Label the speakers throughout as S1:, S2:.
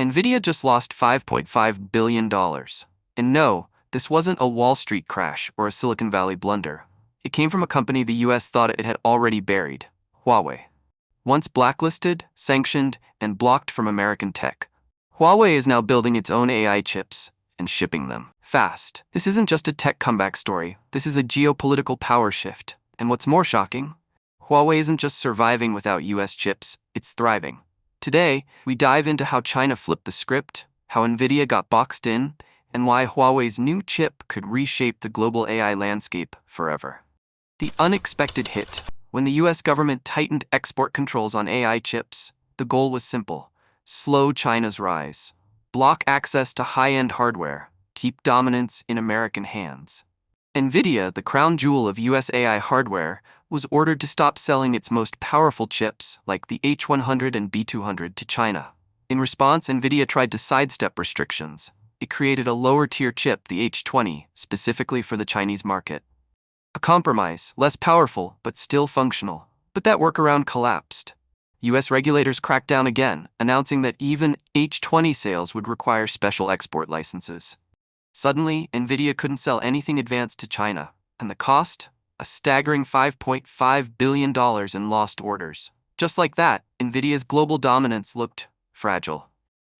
S1: Nvidia just lost $5.5 billion. And no, this wasn't a Wall Street crash or a Silicon Valley blunder. It came from a company the US thought it had already buried, Huawei. Once blacklisted, sanctioned, and blocked from American tech, Huawei is now building its own AI chips and shipping them fast. This isn't just a tech comeback story, this is a geopolitical power shift. And what's more shocking, Huawei isn't just surviving without US chips, it's thriving. Today, we dive into how China flipped the script, how Nvidia got boxed in, and why Huawei's new chip could reshape the global AI landscape forever. The unexpected hit. When the US government tightened export controls on AI chips, the goal was simple: slow China's rise, block access to high-end hardware, keep dominance in American hands. Nvidia, the crown jewel of US AI hardware, was ordered to stop selling its most powerful chips, like the H100 and B200, to China. In response, Nvidia tried to sidestep restrictions. It created a lower-tier chip, the H20, specifically for the Chinese market. A compromise, less powerful, but still functional. But that workaround collapsed. US regulators cracked down again, announcing that even H20 sales would require special export licenses. Suddenly, Nvidia couldn't sell anything advanced to China, and the cost? A staggering $5.5 billion in lost orders. Just like that, Nvidia's global dominance looked fragile.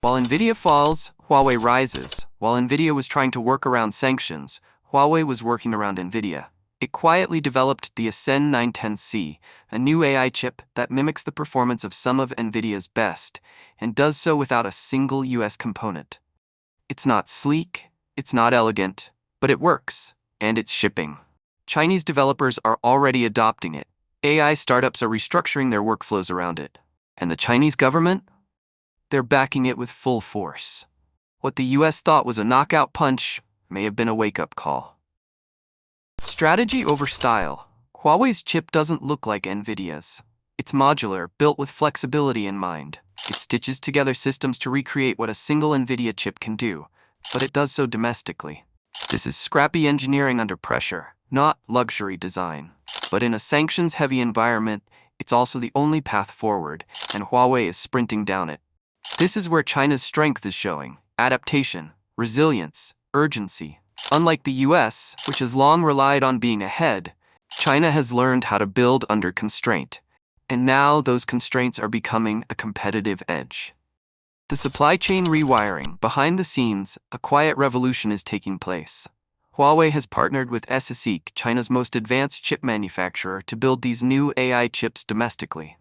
S1: While Nvidia falls, Huawei rises. While Nvidia was trying to work around sanctions, Huawei was working around Nvidia. It quietly developed the Ascend 910C, a new AI chip that mimics the performance of some of Nvidia's best, and does so without a single US component. It's not sleek, it's not elegant, but it works, and it's shipping. Chinese developers are already adopting it. AI startups are restructuring their workflows around it. And the Chinese government? They're backing it with full force. What the US thought was a knockout punch may have been a wake-up call. Strategy over style. Huawei's chip doesn't look like Nvidia's. It's modular, built with flexibility in mind. It stitches together systems to recreate what a single Nvidia chip can do, but it does so domestically. This is scrappy engineering under pressure, not luxury design. But in a sanctions-heavy environment, it's also the only path forward, and Huawei is sprinting down it. This is where China's strength is showing: adaptation, resilience, urgency. Unlike the US, which has long relied on being ahead, China has learned how to build under constraint. And now those constraints are becoming a competitive edge. The supply chain rewiring. Behind the scenes, a quiet revolution is taking place. Huawei has partnered with SSEEC, China's most advanced chip manufacturer, to build these new AI chips domestically.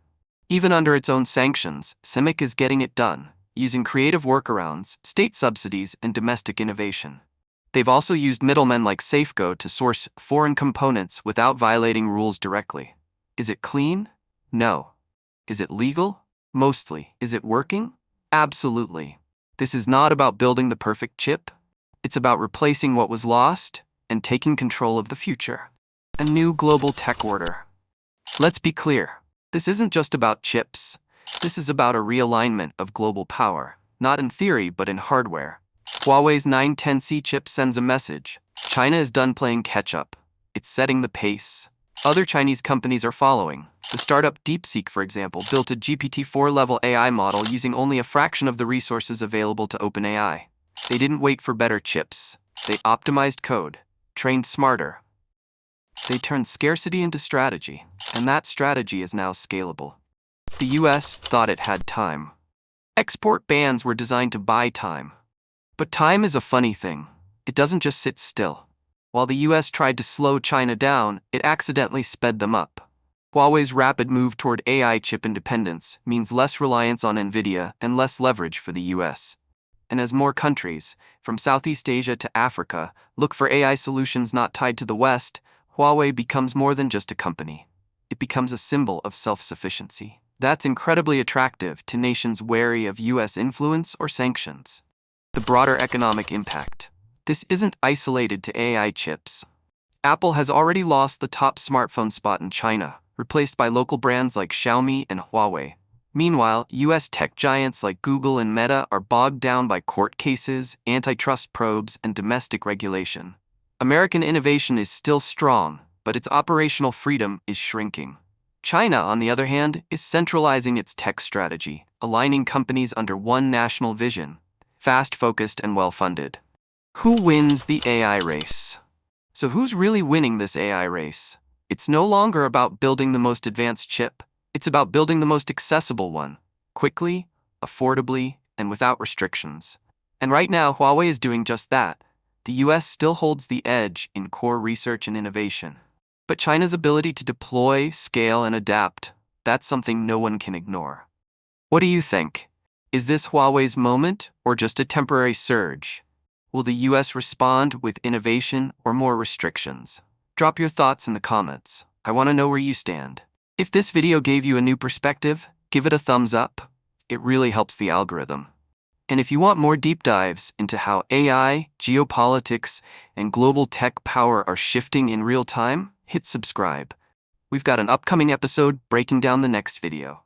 S1: Even under its own sanctions, CIMIC is getting it done, using creative workarounds, state subsidies, and domestic innovation. They've also used middlemen like Safeco to source foreign components without violating rules directly. Is it clean? No. Is it legal? Mostly. Is it working? Absolutely. This is not about building the perfect chip. It's about replacing what was lost and taking control of the future. A new global tech order. Let's be clear. This isn't just about chips. This is about a realignment of global power, not in theory but in hardware. Huawei's 910C chip sends a message. China is done playing catch-up. It's setting the pace. Other Chinese companies are following. The startup DeepSeek, for example, built a GPT-4-level AI model using only a fraction of the resources available to OpenAI. They didn't wait for better chips. They optimized code, trained smarter. They turned scarcity into strategy, and that strategy is now scalable. The US thought it had time. Export bans were designed to buy time. But time is a funny thing. It doesn't just sit still. While the US tried to slow China down, it accidentally sped them up. Huawei's rapid move toward AI chip independence means less reliance on Nvidia and less leverage for the US. And as more countries, from Southeast Asia to Africa, look for AI solutions not tied to the West, Huawei becomes more than just a company. It becomes a symbol of self-sufficiency. That's incredibly attractive to nations wary of US influence or sanctions. The broader economic impact. This isn't isolated to AI chips. Apple has already lost the top smartphone spot in China, replaced by local brands like Xiaomi and Huawei. Meanwhile, US tech giants like Google and Meta are bogged down by court cases, antitrust probes, and domestic regulation. American innovation is still strong, but its operational freedom is shrinking. China, on the other hand, is centralizing its tech strategy, aligning companies under one national vision, fast-focused and well-funded. Who wins the AI race? So who's really winning this AI race? It's no longer about building the most advanced chip. It's about building the most accessible one, quickly, affordably, and without restrictions. And right now, Huawei is doing just that. The US still holds the edge in core research and innovation. But China's ability to deploy, scale, and adapt, that's something no one can ignore. What do you think? Is this Huawei's moment or just a temporary surge? Will the US respond with innovation or more restrictions? Drop your thoughts in the comments. I want to know where you stand. If this video gave you a new perspective, give it a thumbs up. It really helps the algorithm. And if you want more deep dives into how AI, geopolitics, and global tech power are shifting in real time, hit subscribe. We've got an upcoming episode breaking down the next video.